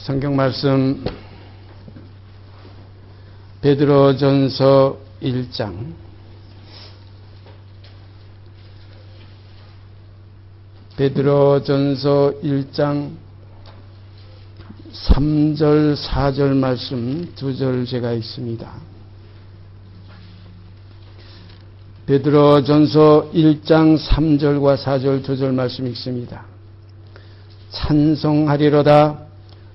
성경 말씀 베드로전서 1장 베드로전서 1장 3절 4절 말씀 2절 제가 있습니다. 베드로전서 1장 3절과 4절 2절 말씀 있습니다. 찬송하리로다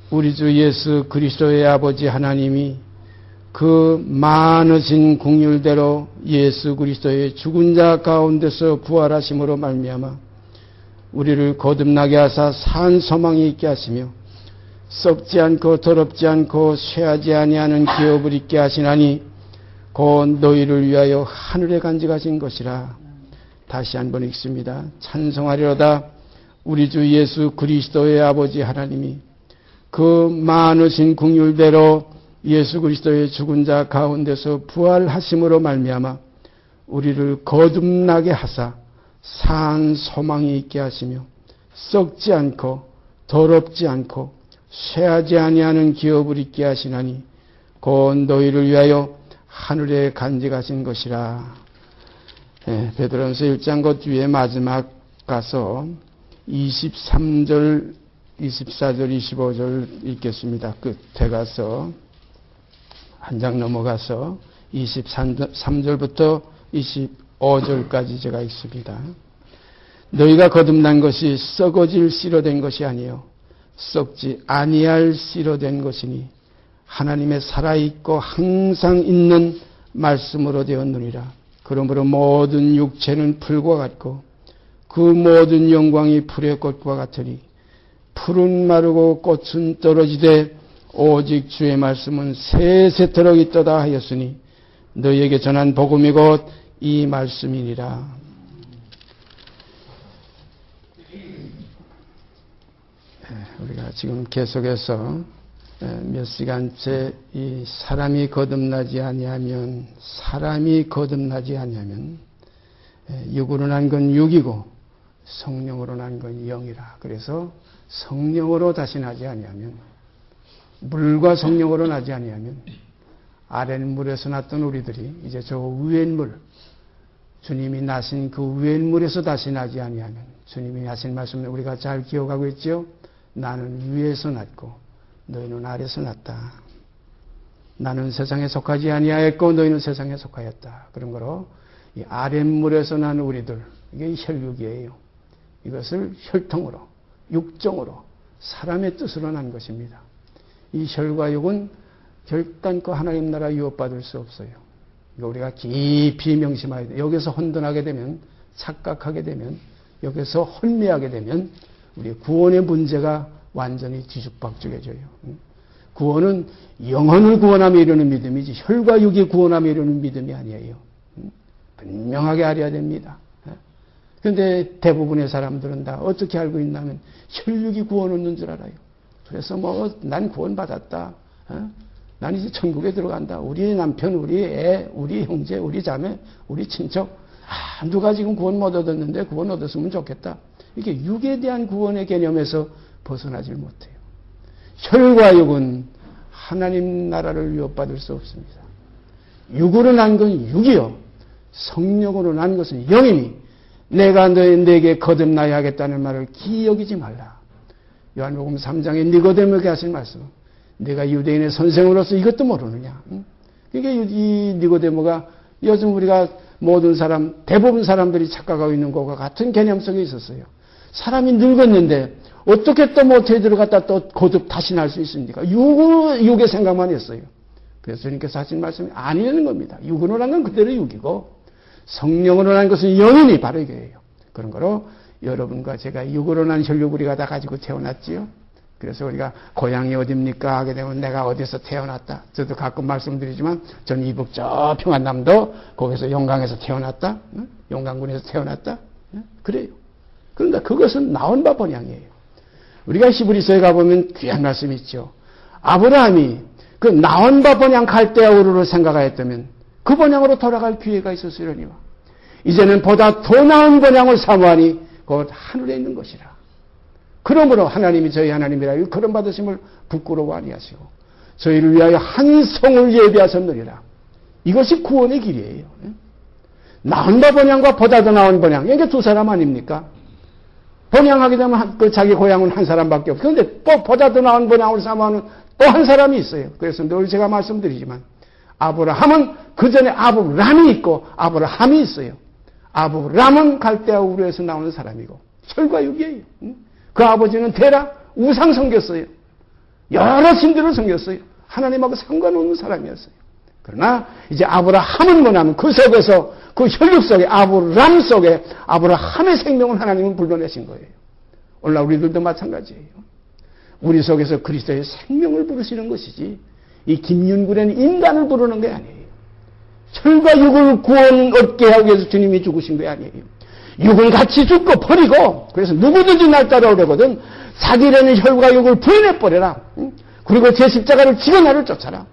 우리 주 예수 그리스도의 아버지 하나님이 그 많으신 긍휼대로 예수 그리스도의 죽은 자 가운데서 부활하심으로 말미암아 우리를 거듭나게 하사 산 소망이 있게 하시며 썩지 않고 더럽지 않고 쇠하지 아니하는 기업을 있게 하시나니 곧 너희를 위하여 하늘에 간직하신 것이라. 다시 한번 읽습니다. 찬송하리로다 우리 주 예수 그리스도의 아버지 하나님이 그 많으신 긍휼대로 예수 그리스도의 죽은 자 가운데서 부활하심으로 말미암아 우리를 거듭나게 하사 산 소망이 있게 하시며 썩지 않고 더럽지 않고 쇠하지 아니하는 기업을 있게 하시나니 곧 너희를 위하여 하늘에 간직하신 것이라. 베드로전서 1장 그 뒤에 마지막 가서 23절, 24절, 25절 읽겠습니다. 끝에 가서 한 장 넘어가서 23절부터 25절까지 제가 읽습니다. 너희가 거듭난 것이 썩어질 씨로 된 것이 아니요 썩지 아니할 씨로 된 것이니 하나님의 살아있고 항상 있는 말씀으로 되었느니라. 그러므로 모든 육체는 풀과 같고 그 모든 영광이 풀의 꽃과 같으니 풀은 마르고 꽃은 떨어지되 오직 주의 말씀은 세세토록 있도다 하였으니 너희에게 전한 복음이 곧 이 말씀이니라. 우리가 지금 계속해서 몇 시간째 이 사람이 거듭나지 아니하면 육으로 난 건 육이고 성령으로 난 건 영이라. 그래서 성령으로 다시 나지 아니하면 물과 성령으로 나지 아니하면 아랫물에서 났던 우리들이 이제 저 위엔 물 주님이 나신 그 위엔 물에서 다시 나지 아니하면 주님이 하신 말씀을 우리가 잘 기억하고 있죠. 나는 위에서 났고 너희는 아래서 났다. 나는 세상에 속하지 아니하였고 너희는 세상에 속하였다. 그런 거로 이 아랫물에서 난 우리들 이게 혈육이에요. 이것을 혈통으로 육정으로 사람의 뜻으로 난 것입니다. 이 혈과 육은 결단코 하나님 나라 유업받을 수 없어요. 이거 우리가 깊이 명심해야 돼요. 여기서 혼돈하게 되면 착각하게 되면 여기서 혼미하게 되면 우리 구원의 문제가 완전히 뒤죽박죽해져요. 구원은 영혼을 구원하며 이루는 믿음이지 혈과 육이 구원하며 이루는 믿음이 아니에요. 분명하게 알아야 됩니다. 그런데 대부분의 사람들은 다 어떻게 알고 있냐면 혈육이 구원 얻는 줄 알아요. 그래서 난 구원 받았다. 난 이제 천국에 들어간다. 우리 남편, 우리 애, 우리 형제, 우리 자매, 우리 친척 누가 지금 구원 못 얻었는데 구원 얻었으면 좋겠다. 이게 육에 대한 구원의 개념에서 벗어나질 못해요. 혈과 육은 하나님 나라를 유업받을 수 없습니다. 육으로 난 건 육이요. 성령으로 난 것은 영이니 내가 너에게 거듭나야 하겠다는 말을 기억이지 말라. 요한복음 3장에 니고데모에게 하신 말씀. 내가 유대인의 선생으로서 이것도 모르느냐. 이게 이 니고데모가 요즘 우리가 모든 사람, 대부분 사람들이 착각하고 있는 것과 같은 개념 속에 있었어요. 사람이 늙었는데 어떻게 또 모태에 들어갔다 또 거듭 다시 날 수 있습니까? 육의 생각만 했어요. 그래서 주님께서 하신 말씀이 아니라는 겁니다. 육으로 난 건 그대로 육이고 성령으로 난 것은 영이니 바로 이거예요. 그런 거로 여러분과 제가 육으로 난 혈육 우리가 다 가지고 태어났지요. 그래서 우리가 고향이 어딥니까 하게 되면 내가 어디서 태어났다. 저도 가끔 말씀드리지만 전 이북 저 평안남도 거기서 용강에서 태어났다. 용강군에서 태어났다. 그래요. 그런데 그것은 나온 바 본향이에요. 우리가 히브리서에 가보면 귀한 말씀이 있죠. 아브라함이 그 나온 바 본향 갈대아우르를 생각하였다면 그 본향으로 돌아갈 기회가 있었으려니와 이제는 보다 더 나은 본향을 사모하니 곧 하늘에 있는 것이라. 그러므로 하나님이 저희 하나님이라 그런 받으심을 부끄러워 아니하시고 저희를 위하여 한 성을 예비하셨느니라. 이것이 구원의 길이에요. 나은 바 번향과 보다 더 나은 번향. 이게 두 사람 아닙니까? 번향하게 되면 자기 고향은 한 사람밖에 없어요. 그런데 또 보다 더 나은 번향을 삼아하는 또 한 사람이 있어요. 그래서 늘 제가 말씀드리지만 아브라함은 그 전에 아브람이 있고 아브라함이 있어요. 아브람은 갈대아 우르에서 나오는 사람이고 혈과 육이에요. 그 아버지는 테라 우상 섬겼어요. 여러 신들을 섬겼어요. 하나님하고 상관없는 사람이었어요. 그러나 이제 아브라함은 뭐냐면 그 속에서 그 혈육 속에 아브람 속에 아브라함의 생명을 하나님은 불러내신 거예요. 오늘날 우리들도 마찬가지예요. 우리 속에서 그리스도의 생명을 부르시는 것이지 이 김윤구라는 인간을 부르는 게 아니에요. 혈과 육을 구원 얻게 하기 위해서 주님이 죽으신 게 아니에요. 육은 같이 죽고 버리고 그래서 누구든지 날 따라오려거든 자기라는 혈과 육을 부인해버려라. 그리고 제 십자가를 지고 나를 쫓아라.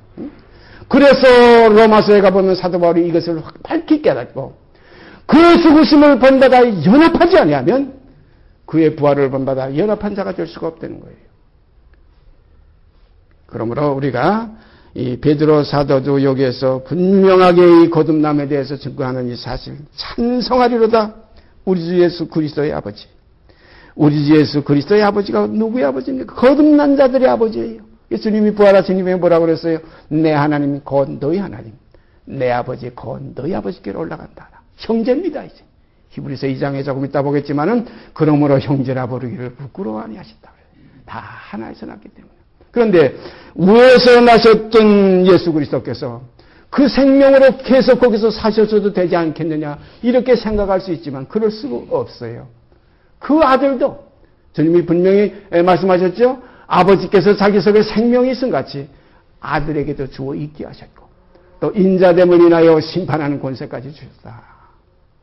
그래서 로마서에 가보면 사도 바울이 이것을 밝히 깨닫고 그의 죽으심을 본받아 연합하지 아니하면 그의 부활을 본받아 연합한 자가 될 수가 없다는 거예요. 그러므로 우리가 이 베드로 사도도 여기에서 분명하게 이 거듭남에 대해서 증거하는 이 사실 찬성하리로다. 우리 주 예수 그리스도의 아버지. 우리 주 예수 그리스도의 아버지가 누구의 아버지입니까? 거듭난 자들의 아버지예요. 예수님이 부활하신 이후에 뭐라고 그랬어요? 내 하나님 곧 너희 하나님. 내 아버지 곧 너희 아버지께로 올라간다. 형제입니다 이제. 히브리서 2장에 조금 이따 보겠지만은 그러므로 형제라 부르기를 부끄러워 아니하신다. 다 하나에서 났기 때문에. 그런데 우에서 나셨던 예수 그리스도께서 그 생명으로 계속 거기서 사셨어도 되지 않겠느냐 이렇게 생각할 수 있지만 그럴 수가 없어요. 그 아들도 주님이 분명히 말씀하셨죠. 아버지께서 자기 속에 생명이 있음 같이 아들에게도 주어 있게 하셨고 또 인자됨을 인하여 심판하는 권세까지 주셨다.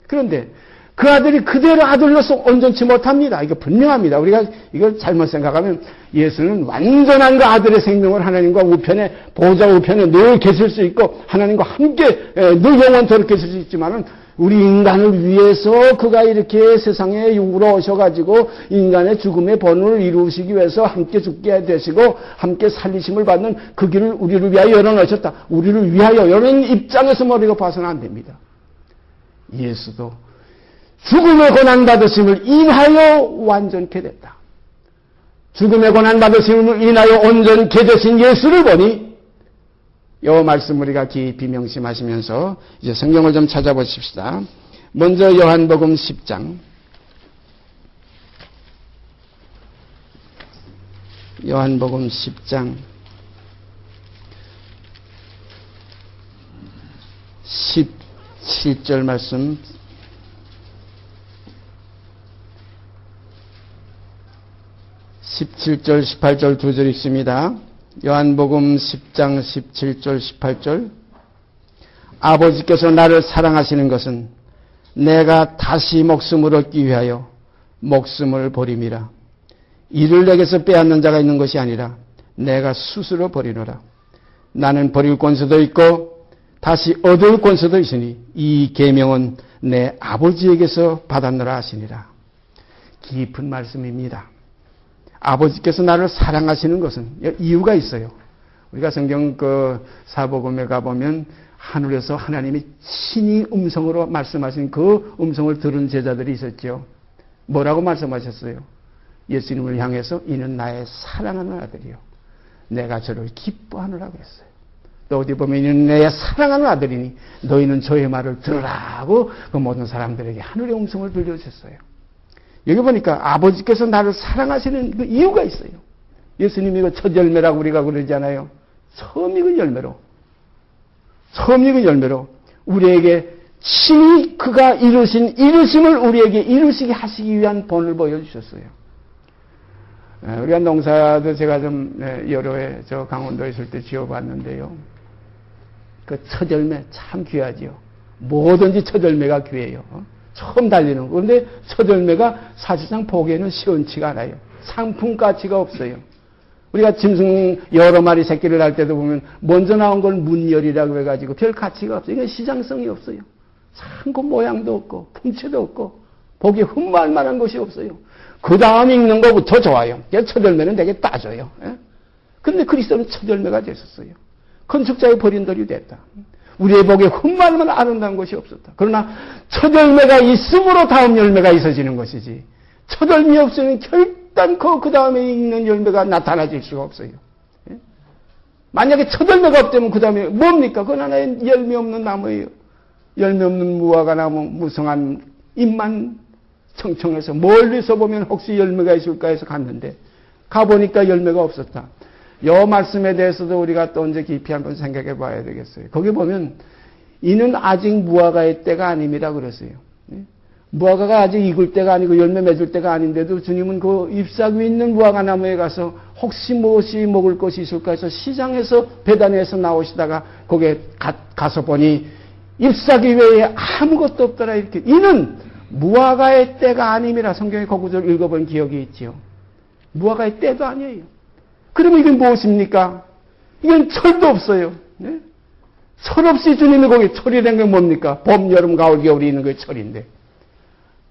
그런데 그 아들이 그대로 아들로서 온전치 못합니다. 이거 분명합니다. 우리가 이걸 잘못 생각하면 예수는 완전한 그 아들의 생명을 하나님과 우편에 보좌 우편에 늘 계실 수 있고 하나님과 함께 늘 영원토록 계실 수 있지만은 우리 인간을 위해서 그가 이렇게 세상에 육으로 오셔가지고 인간의 죽음의 본을 이루시기 위해서 함께 죽게 되시고 함께 살리심을 받는 그 길을 우리를 위하여 열어놓으셨다. 우리를 위하여 이런 입장에서 머리가 봐서는 안 됩니다. 예수도 죽음의 고난받으심을 인하여 완전케 됐다. 죽음의 고난받으심을 인하여 온전케 되신 예수를 보니 이 말씀 우리가 깊이 명심하시면서 이제 성경을 좀 찾아보십시다. 먼저 요한복음 10장. 요한복음 10장 17절 말씀. 17절, 18절 두 절 읽습니다. 요한복음 10장 17절, 18절. 아버지께서 나를 사랑하시는 것은 내가 다시 목숨을 얻기 위하여 목숨을 버림이라. 이를 내게서 빼앗는 자가 있는 것이 아니라 내가 스스로 버리노라. 나는 버릴 권세도 있고 다시 얻을 권세도 있으니 이 계명은 내 아버지에게서 받았노라 하시니라. 깊은 말씀입니다. 아버지께서 나를 사랑하시는 것은 이유가 있어요. 우리가 성경 그 사복음에 가보면 하늘에서 하나님이 친히 음성으로 말씀하신 그 음성을 들은 제자들이 있었죠. 뭐라고 말씀하셨어요? 예수님을 향해서 이는 나의 사랑하는 아들이요. 내가 저를 기뻐하느라고 했어요. 또 어디 보면 이는 내 사랑하는 아들이니 너희는 저의 말을 들으라고 그 모든 사람들에게 하늘의 음성을 들려주셨어요. 여기 보니까 아버지께서 나를 사랑하시는 그 이유가 있어요. 예수님이 그 첫 열매라고 우리가 그러잖아요. 처음 익은 열매로. 처음 익은 열매로 우리에게 친히 그가 이루신 이루심을 우리에게 이루시게 하시기 위한 본을 보여주셨어요. 우리가 농사도 제가 좀 여러 해 저 강원도에 있을 때 지어봤는데요. 그 첫 열매 참 귀하지요. 뭐든지 첫 열매가 귀해요. 처음 달리는 거. 그런데 첫 열매가 사실상 보기에는 시원치가 않아요. 상품 가치가 없어요. 우리가 짐승 여러 마리 새끼를 날 때도 보면 먼저 나온 걸 문열이라고 해가지고 별 가치가 없어요. 이건 시장성이 없어요. 상고 모양도 없고 품체도 없고 보기에 흠모할 만한 것이 없어요. 그 다음 읽는 것부터 좋아요. 첫 열매는 되게 따져요. 그런데 그리스도는 첫 열매가 됐었어요. 건축자의 버린 돌이 됐다. 우리의 복에 흠말만 아름다운 것이 없었다. 그러나 첫 열매가 있으므로 다음 열매가 있어지는 것이지. 첫 열매 없으면 결단코 그 다음에 있는 열매가 나타나질 수가 없어요. 만약에 첫 열매가 없다면 그 다음에 뭡니까? 그건 하나의 열매 없는 나무예요. 열매 없는 무화과 나무, 무성한 잎만 청청해서 멀리서 보면 혹시 열매가 있을까 해서 갔는데 가보니까 열매가 없었다. 이 말씀에 대해서도 우리가 또 언제 깊이 한번 생각해 봐야 되겠어요. 거기 보면 이는 아직 무화과의 때가 아닙니다 그랬어요. 무화과가 아직 익을 때가 아니고 열매 맺을 때가 아닌데도 주님은 그 잎사귀 있는 무화과 나무에 가서 혹시 무엇이 먹을 것이 있을까 해서 시장에서 배단에서 나오시다가 거기에 가서 보니 잎사귀 외에 아무것도 없더라 이렇게. 이는 무화과의 때가 아님이라 성경에 그 구절 읽어본 기억이 있지요. 무화과의 때도 아니에요. 그러면 이게 무엇입니까? 이건 철도 없어요. 네? 철 없이 주님이 거기 철이 된 게 뭡니까? 봄, 여름, 가을, 겨울이 있는 게 철인데.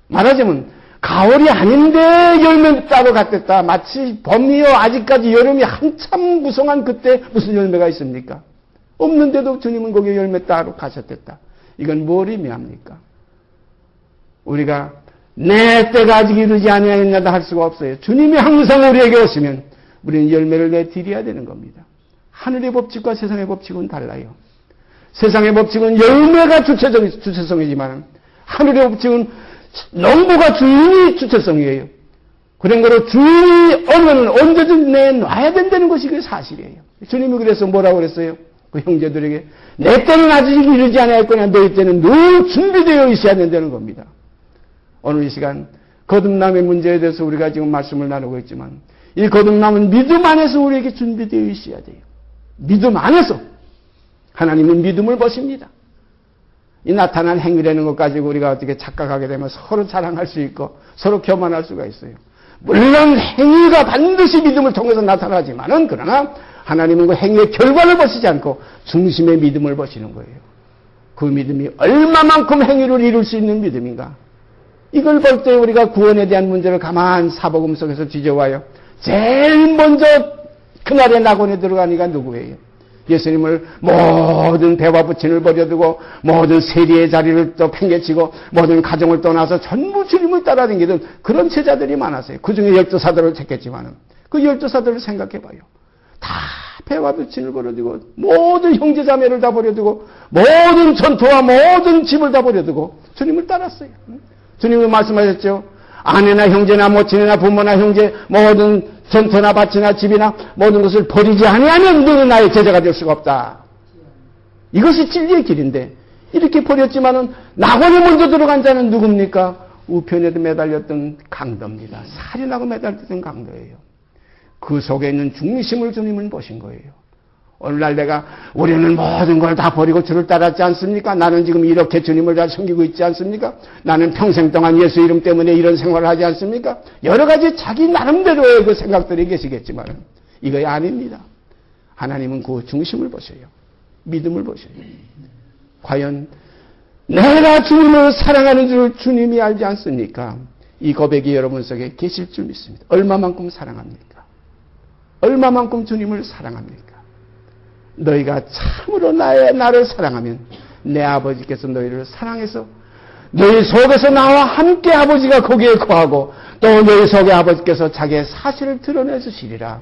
말하자면 가을이 아닌데 열매 따러 갔댔다. 마치 봄이요 아직까지 여름이 한참 무성한 그때 무슨 열매가 있습니까? 없는데도 주님은 거기에 열매 따러 가셨댔다. 이건 뭘 의미합니까? 우리가 내 때가 아직 이르지 아니하였나다 할 수가 없어요. 주님이 항상 우리에게 오시면 우리는 열매를 내드려야 되는 겁니다. 하늘의 법칙과 세상의 법칙은 달라요. 세상의 법칙은 열매가 주체성이지만 하늘의 법칙은 농부가 주인이 주체성이에요. 그런 거로 주인이 오면 언제든 내놔야 된다는 것이 그 사실이에요. 주님이 그래서 뭐라고 그랬어요? 그 형제들에게 내 때는 아직 이르지 않았거나 너희 때는 늘 준비되어 있어야 된다는 겁니다. 오늘 이 시간 거듭남의 문제에 대해서 우리가 지금 말씀을 나누고 있지만 이 거듭남은 믿음 안에서 우리에게 준비되어 있어야 돼요. 믿음 안에서 하나님은 믿음을 보십니다. 이 나타난 행위라는 것 가지고 우리가 어떻게 착각하게 되면 서로 자랑할 수 있고 서로 교만할 수가 있어요. 물론 행위가 반드시 믿음을 통해서 나타나지만은 그러나 하나님은 그 행위의 결과를 보시지 않고 중심의 믿음을 보시는 거예요. 그 믿음이 얼마만큼 행위를 이룰 수 있는 믿음인가? 이걸 볼 때 우리가 구원에 대한 문제를 가만 사복음 속에서 뒤져와요. 제일 먼저 그날의 낙원에 들어간 이가 누구예요? 예수님을 모든 배와 부친을 버려두고 모든 세리의 자리를 또 팽개치고 모든 가정을 떠나서 전부 주님을 따라다니던 그런 제자들이 많았어요. 그중에 12사도를 택했지만은 그 12사도를 생각해봐요. 다 배와 부친을 버려두고 모든 형제자매를 다 버려두고 모든 전토와 모든 집을 다 버려두고 주님을 따랐어요. 주님은 말씀하셨죠. 아내나 형제나 모친이나 부모나 형제 모든 전토나 밭이나 집이나 모든 것을 버리지 아니하면 너는 나의 제자가 될 수가 없다. 이것이 진리의 길인데 이렇게 버렸지만은 낙원에 먼저 들어간 자는 누굽니까? 우편에도 매달렸던 강도입니다. 살인하고 매달렸던 강도예요. 그 속에 있는 중심을 주님은 보신 거예요. 오늘날 내가 우리는 모든 걸 다 버리고 주를 따랐지 않습니까? 나는 지금 이렇게 주님을 잘 섬기고 있지 않습니까? 나는 평생 동안 예수 이름 때문에 이런 생활을 하지 않습니까? 여러 가지 자기 나름대로의 그 생각들이 계시겠지만 이거 아닙니다. 하나님은 그 중심을 보셔요. 믿음을 보셔요. 과연 내가 주님을 사랑하는 줄 주님이 알지 않습니까? 이 고백이 여러분 속에 계실 줄 믿습니다. 얼마만큼 사랑합니까? 얼마만큼 주님을 사랑합니까? 너희가 참으로 나를 사랑하면 내 아버지께서 너희를 사랑해서 너희 속에서 나와 함께 아버지가 거기에 거하고 또 너희 속에 아버지께서 자기의 사실을 드러내 주시리라.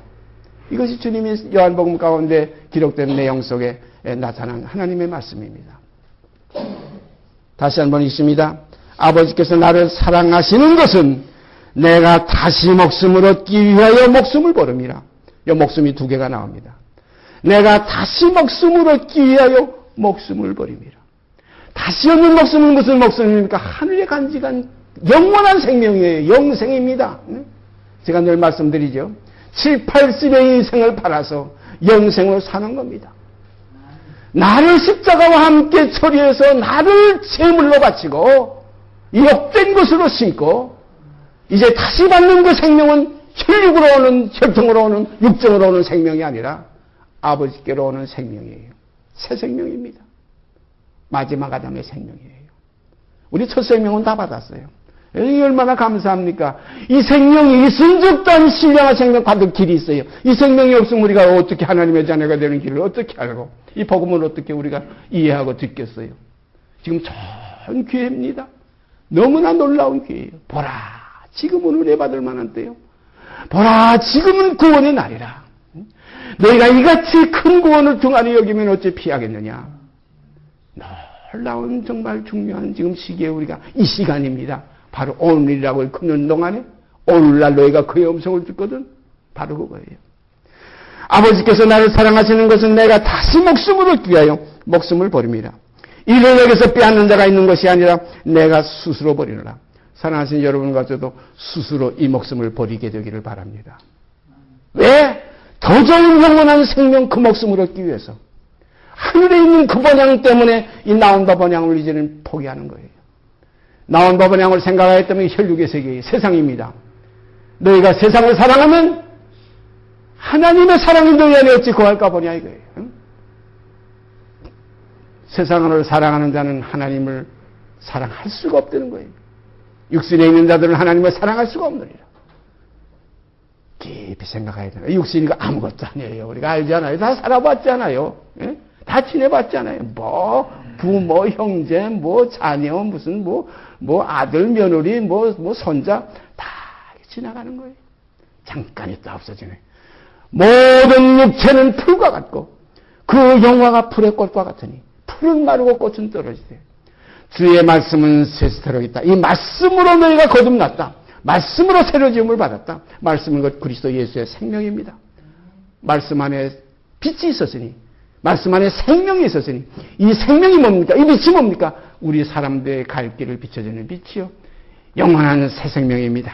이것이 주님이 요한복음 가운데 기록된 내용 속에 나타난 하나님의 말씀입니다. 다시 한번 읽습니다. 아버지께서 나를 사랑하시는 것은 내가 다시 목숨을 얻기 위하여 목숨을 버립니다. 이 목숨이 두 개가 나옵니다. 내가 다시 목숨을 얻기 위하여 목숨을 버립니다. 다시 얻는 목숨은 무슨 목숨입니까? 하늘에 간직한 영원한 생명이에요. 영생입니다. 제가 늘 말씀드리죠. 7, 80의 인생을 팔아서 영생을 사는 겁니다. 나를 십자가와 함께 처리해서 나를 제물로 바치고 욕된 것으로 심고 이제 다시 받는 그 생명은 혈육으로 오는 혈통으로 오는 육정으로 오는 생명이 아니라 아버지께로 오는 생명이에요. 새 생명입니다. 마지막 아담의 생명이에요. 우리 첫 생명은 다 받았어요. 이 얼마나 감사합니까? 이 생명이, 이 순적단 신령한 생명 받을 길이 있어요. 이 생명이 없으면 우리가 어떻게 하나님의 자녀가 되는 길을 어떻게 알고, 이 복음을 어떻게 우리가 이해하고 듣겠어요? 지금 좋은 기회입니다. 너무나 놀라운 기회예요. 보라, 지금은 은혜 받을 만한 때요. 보라, 지금은 구원의 날이라. 너희가 이같이 큰 구원을 등한히 여기면 어찌 피하겠느냐. 놀라운 정말 중요한 지금 시기에 우리가 이 시간입니다. 바로 오늘이라고 그는 동안에 오늘날 너희가 그의 음성을 듣거든. 바로 그거예요. 아버지께서 나를 사랑하시는 것은 내가 다시 목숨을 얻기 위하여 목숨을 버립니다. 이를 내게서 빼앗는 자가 있는 것이 아니라 내가 스스로 버리노라. 사랑하신 여러분과 저도 스스로 이 목숨을 버리게 되기를 바랍니다. 왜? 더 좋은 영원한 생명 그 목숨을 얻기 위해서. 하늘에 있는 그 번향 때문에 이 나온바 번향을 이제는 포기하는 거예요. 나온바 번향을 생각하였다면 혈육의 세계의 세상입니다. 너희가 세상을 사랑하면 하나님의 사랑이 너희 안에 어찌 거할까 보냐 이거예요. 응? 세상을 사랑하는 자는 하나님을 사랑할 수가 없다는 거예요. 육신에 있는 자들은 하나님을 사랑할 수가 없느니라. 깊이 생각해야 돼요. 육신이가 아무것도 아니에요. 우리가 알잖아요. 다 살아봤잖아요. 예? 다 지내봤잖아요. 뭐 부모, 형제, 뭐 자녀, 무슨 뭐 아들, 며느리, 뭐 손자 다 지나가는 거예요. 잠깐 있다 없어지네. 모든 육체는 풀과 같고 그 영화가 풀의 꽃과 같으니 풀은 마르고 꽃은 떨어지되 주의 말씀은 세스터로 있다. 이 말씀으로 너희가 거듭났다. 말씀으로 새로 지음을 받았다. 말씀은 것 그리스도 예수의 생명입니다. 말씀 안에 빛이 있었으니 말씀 안에 생명이 있었으니 이 생명이 뭡니까? 이 빛이 뭡니까? 우리 사람들의 갈 길을 비춰주는 빛이요. 영원한 새 생명입니다.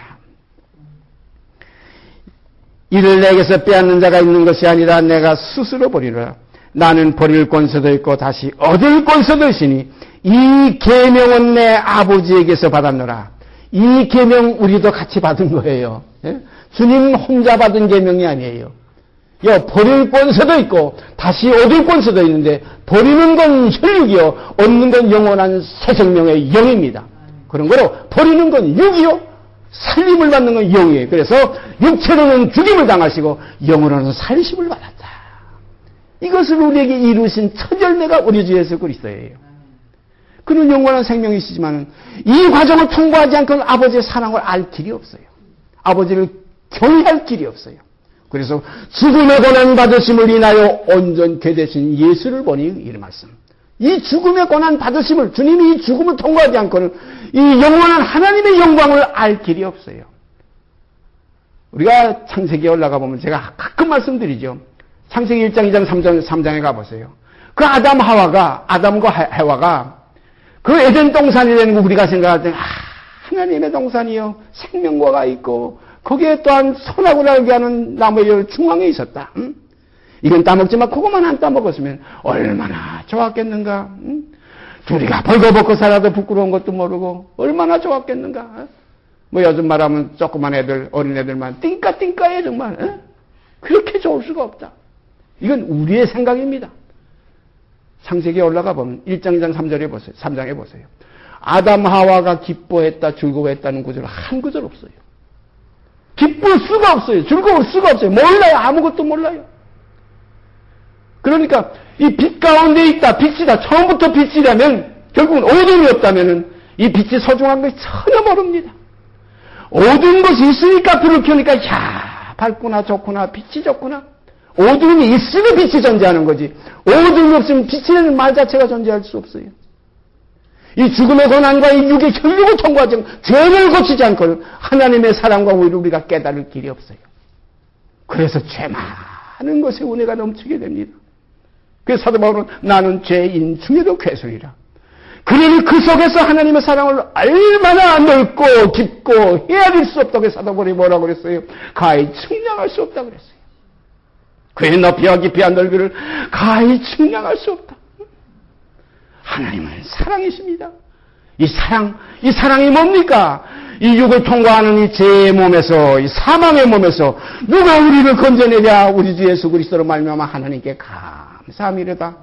이를 내게서 빼앗는 자가 있는 것이 아니라 내가 스스로 버리노라. 나는 버릴 권세도 있고 다시 얻을 권세도 있으니 이 계명은 내 아버지에게서 받았노라. 이 계명 우리도 같이 받은 거예요. 예? 주님 혼자 받은 계명이 아니에요. 버릴 권세도 있고 다시 얻을 권세도 있는데 버리는 건 혈육이요. 얻는 건 영원한 새 생명의 영입니다. 그런 거로 버리는 건 육이요. 살림을 받는 건 영이에요. 그래서 육체로는 죽임을 당하시고 영으로는 살심을 받았다. 이것을 우리에게 이루신 첫 열매가 우리 주 예수 그리스도예요. 그는 영원한 생명이시지만 이 과정을 통과하지 않고는 아버지의 사랑을 알 길이 없어요. 아버지를 경외할 길이 없어요. 그래서 죽음의 고난 받으심을 인하여 온전케 되신 예수를 보니 이 말씀. 이 죽음의 고난 받으심을 주님이 이 죽음을 통과하지 않고는 이 영원한 하나님의 영광을 알 길이 없어요. 우리가 창세기에 올라가 보면 제가 가끔 말씀드리죠. 창세기 1장, 2장, 3장에 가보세요. 그 아담과 해와가 그 에덴 동산이라는 거 우리가 생각할 때 하나님의 동산이요. 생명과가 있고 거기에 또한 선악을 알게 하는 나무의 중앙에 있었다. 응? 이건 따먹지만 그것만 안 따먹었으면 얼마나 좋았겠는가. 응? 둘이가 벌거벗고 살아도 부끄러운 것도 모르고 얼마나 좋았겠는가. 뭐 요즘 말하면 조그만 애들, 어린애들만 띵까띵까해 정말. 응? 그렇게 좋을 수가 없다. 이건 우리의 생각입니다. 창세기에 올라가 보면 1장, 2장, 3절에 보세요. 3장에 보세요. 아담 하와가 기뻐했다, 즐거워했다는 구절 한 구절 없어요. 기쁠 수가 없어요. 즐거울 수가 없어요. 몰라요. 아무것도 몰라요. 그러니까 이 빛 가운데 있다. 빛이다. 처음부터 빛이라면 결국은 어둠이 없다면 이 빛이 소중한 것이 전혀 모릅니다. 어두운 것이 있으니까 불을 켜니까 야 밝구나 좋구나 빛이 좋구나. 어둠이 있으면 빛이 존재하는 거지. 어둠이 없으면 빛이라는 말 자체가 존재할 수 없어요. 이 죽음의 고난과 이 육의 혈육을 통과하지 않고 죄를 고치지 않고는 하나님의 사랑과 의를 우리가 깨달을 길이 없어요. 그래서 죄 많은 것에 은혜가 넘치게 됩니다. 그래서 사도 바울은 나는 죄인 중에도 괴수이라. 그러니 그 속에서 하나님의 사랑을 얼마나 넓고 깊고 헤아릴 수 없다고 사도 바울이 뭐라고 그랬어요? 가히 측량할 수 없다고 그랬어요. 그의 높이와 깊이와 넓이를 가히 측량할 수 없다. 하나님은 사랑이십니다. 이 사랑이 뭡니까? 이 육을 통과하는 이 죄의 몸에서, 이 사망의 몸에서 누가 우리를 건져내랴? 우리 주 예수 그리스도로 말미암아 하나님께 감사함이로다.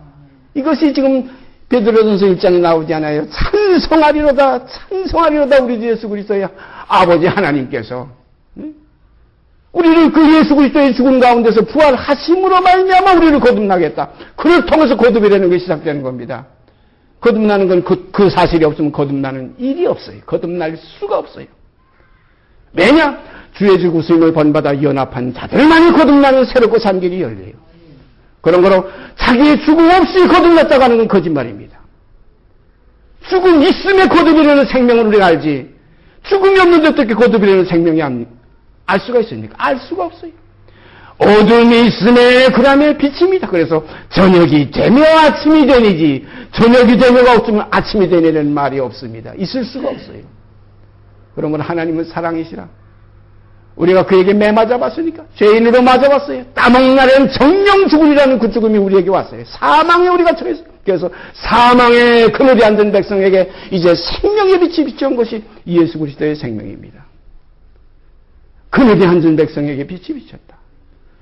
이것이 지금 베드로전서 1장에 나오지 않아요? 찬송하리로다, 찬송하리로다 우리 주 예수 그리스도의 아버지 하나님께서 우리를 그 예수 그리스도의 죽음 가운데서 부활하심으로 말미암아 우리를 거듭나겠다. 그를 통해서 거듭이라는 것이 시작되는 겁니다. 거듭나는 건 그 사실이 없으면 거듭나는 일이 없어요. 거듭날 수가 없어요. 왜냐? 주의 죽으심을 본받아 연합한 자들만이 거듭나는 새롭고 산 길이 열려요. 그런 거로 자기의 죽음 없이 거듭났다고 하는 건 거짓말입니다. 죽음 있음에 거듭이라는 생명을 우리가 알지, 죽음이 없는데 어떻게 거듭이라는 생명이 알 수가 있습니까? 알 수가 없어요. 어둠이 있음에 그 다음에 빛입니다. 그래서 저녁이 되며 아침이 되니지, 저녁이 되며가 없으면 아침이 되니라는 말이 없습니다. 있을 수가 없어요. 그런 건 하나님은 사랑이시라. 우리가 그에게 매 맞아봤으니까, 죄인으로 맞아봤어요. 따먹는 날에는 정령 죽으리라는 그 죽음이 우리에게 왔어요. 사망에 우리가 처했어요. 그래서 사망의 그늘에 앉은 백성에게 이제 생명의 빛이 비춰온 것이 예수 그리스도의 생명입니다. 그늘에 앉은 백성에게 빛이 비쳤다.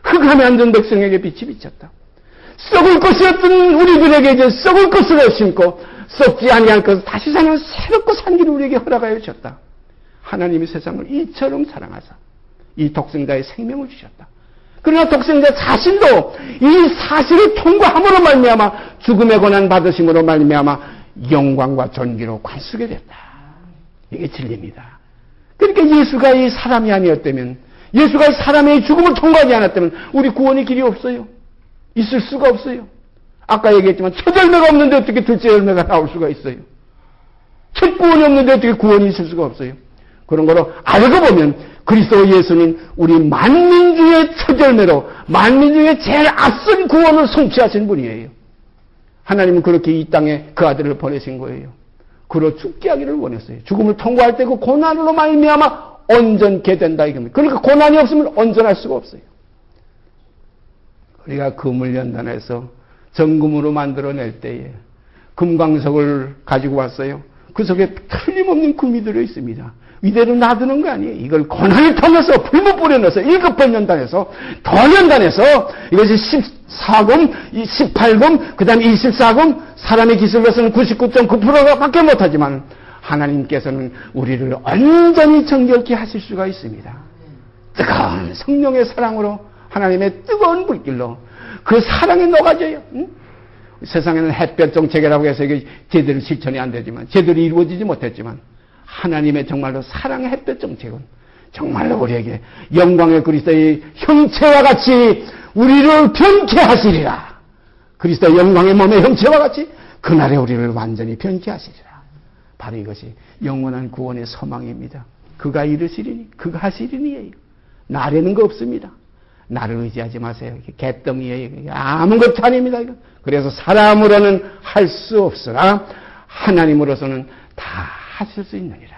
흑암에 앉은 백성에게 빛이 비쳤다. 썩을 것이었던 우리들에게 이제 썩을 것으로 심고 썩지 아니할 것을 다시 사는 새롭고 산 길을 우리에게 허락하여 주셨다. 하나님이 세상을 이처럼 사랑하사 이 독생자의 생명을 주셨다. 그러나 독생자 자신도 이 사실을 통과함으로 말미암아 죽음의 고난 받으심으로 말미암아 영광과 존귀로 관수게 됐다. 이게 진리입니다. 그러니까 예수가 이 사람이 아니었다면, 예수가 이 사람의 죽음을 통과하지 않았다면 우리 구원의 길이 없어요. 있을 수가 없어요. 아까 얘기했지만 첫 열매가 없는데 어떻게 둘째 열매가 나올 수가 있어요. 첫 구원이 없는데 어떻게 구원이 있을 수가 없어요. 그런 거로 알고 보면 그리스도 예수는 우리 만민 중에 첫 열매로, 만민 중에 제일 앞선 구원을 성취하신 분이에요. 하나님은 그렇게 이 땅에 그 아들을 보내신 거예요. 그로 죽게 하기를 원했어요. 죽음을 통과할 때 그 고난으로 말미암아 온전케 된다 이겁니다. 그러니까 고난이 없으면 온전할 수가 없어요. 우리가 금을 연단해서 정금으로 만들어낼 때에 금광석을 가지고 왔어요. 그 속에 틀림없는 금이 들어 있습니다. 이대로 놔두는 거 아니에요. 이걸 고난을 통해서 불못 뿌려넣어서 7번 연단해서 더 연단해서 이것이 14금, 18금, 그 다음에 24금, 사람의 기술로서는 99.9%가 밖에 못하지만 하나님께서는 우리를 온전히 정결케 하실 수가 있습니다. 뜨거운 성령의 사랑으로, 하나님의 뜨거운 불길로 그 사랑에 녹아져요. 응? 세상에는 햇볕 정책이라고 해서 이게 제대로 실천이 안 되지만, 제대로 이루어지지 못했지만 하나님의 정말로 사랑의 햇볕 정책은 정말로 우리에게 영광의 그리스도의 형체와 같이 우리를 변케 하시리라. 그리스도의 영광의 몸의 형체와 같이 그날에 우리를 완전히 변케 하시리라. 바로 이것이 영원한 구원의 소망입니다. 그가 이르시리니, 그가 하시리니예요. 나라는 거 없습니다. 나를 의지하지 마세요. 개덩이에요. 아무것도 아닙니다. 그래서 사람으로는 할 수 없으나 하나님으로서는 다 하실 수 있느니라.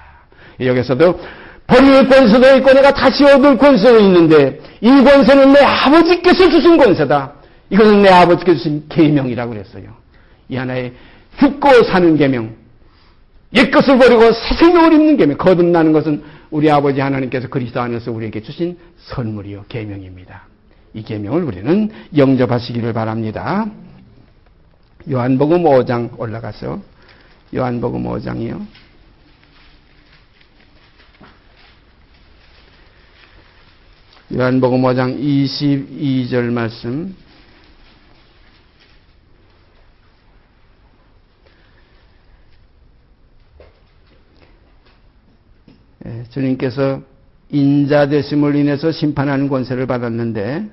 여기서도 버릴 권세도 있고 내가 다시 얻을 권세도 있는데 이 권세는 내 아버지께서 주신 권세다. 이것은 내 아버지께서 주신 계명이라고 그랬어요. 이 하나의 죽고 사는 계명, 옛것을 버리고 새 생명을 입는 계명, 거듭나는 것은 우리 아버지 하나님께서 그리스도 안에서 우리에게 주신 선물이요 계명입니다. 이 계명을 우리는 영접하시기를 바랍니다. 요한복음 5장 올라가서 요한복음 5장이요. 요한복음 5장 22절 말씀. 주님께서 인자 되심을 인해서 심판하는 권세를 받았는데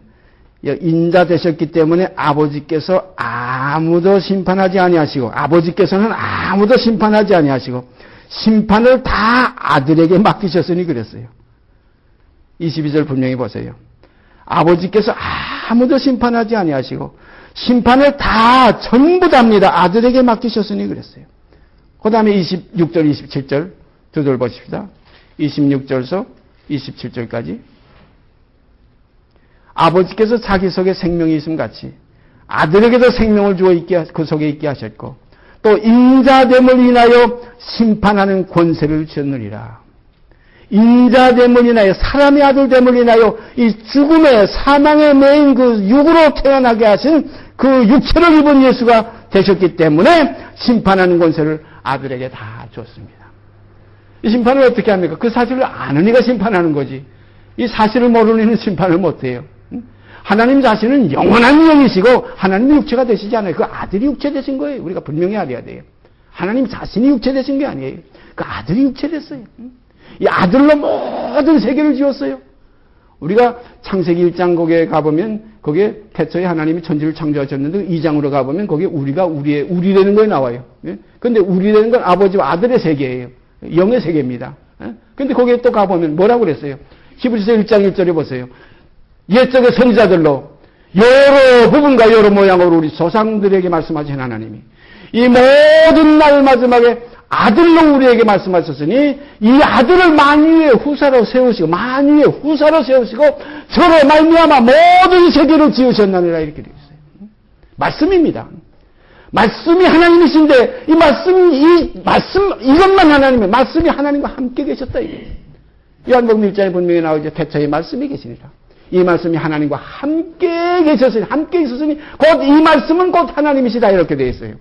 인자 되셨기 때문에 아버지께서 아무도 심판하지 아니하시고 아버지께서는 아무도 심판하지 아니하시고 심판을 다 아들에게 맡기셨으니 그랬어요. 22절 분명히 보세요. 아버지께서 아무도 심판하지 아니하시고 심판을 다 전부 다입니다. 아들에게 맡기셨으니 그랬어요. 그 다음에 26절 27절 두 절 보십시다. 26절에서 27절까지 아버지께서 자기 속에 생명이 있음 같이 아들에게도 생명을 주어 있게, 그 속에 있게 하셨고 또 인자됨을 인하여 심판하는 권세를 주셨느니라. 인자됨을 인하여 사람의 아들됨을 인하여 이 죽음의 사망의 매인 그 육으로 태어나게 하신 그 육체를 입은 예수가 되셨기 때문에 심판하는 권세를 아들에게 다 줬습니다. 이 심판을 어떻게 합니까? 그 사실을 아는 이가 심판하는 거지. 이 사실을 모르는 이는 심판을 못해요. 하나님 자신은 영원한 영이시고 하나님이 육체가 되시지 않아요. 그 아들이 육체 되신 거예요. 우리가 분명히 알아야 돼요. 하나님 자신이 육체 되신 게 아니에요. 그 아들이 육체 됐어요. 이 아들로 모든 세계를 지었어요. 우리가 창세기 1장 거기에 가보면 거기에 태초에 하나님이 천지를 창조하셨는데 2장으로 가보면 거기에 우리가 우리라는 거에 나와요. 그런데 우리라는 건 아버지와 아들의 세계예요. 영의 세계입니다. 그런데 거기에 또 가보면 뭐라고 그랬어요? 히브리서 1장 1절에 보세요. 옛적의 선지자들로 여러 부분과 여러 모양으로 우리 조상들에게 말씀하신 하나님이 이 모든 날 마지막에 아들로 우리에게 말씀하셨으니 이 아들을 만유의 후사로 세우시고 만유의 후사로 세우시고 저로 말미암아 모든 세계를 지으셨나니라 이렇게 되어 있어요. 말씀입니다. 말씀이 하나님이신데 이 말씀 이것만 하나님의 말씀이 하나님과 함께 계셨다 이거예요. 요한복음 1장에 분명히 나오죠. 태초에 말씀이 계시니라. 이 말씀이 하나님과 함께 계셨으니 함께 있었으니 곧 이 말씀은 곧 하나님이시다 이렇게 되어 있어요.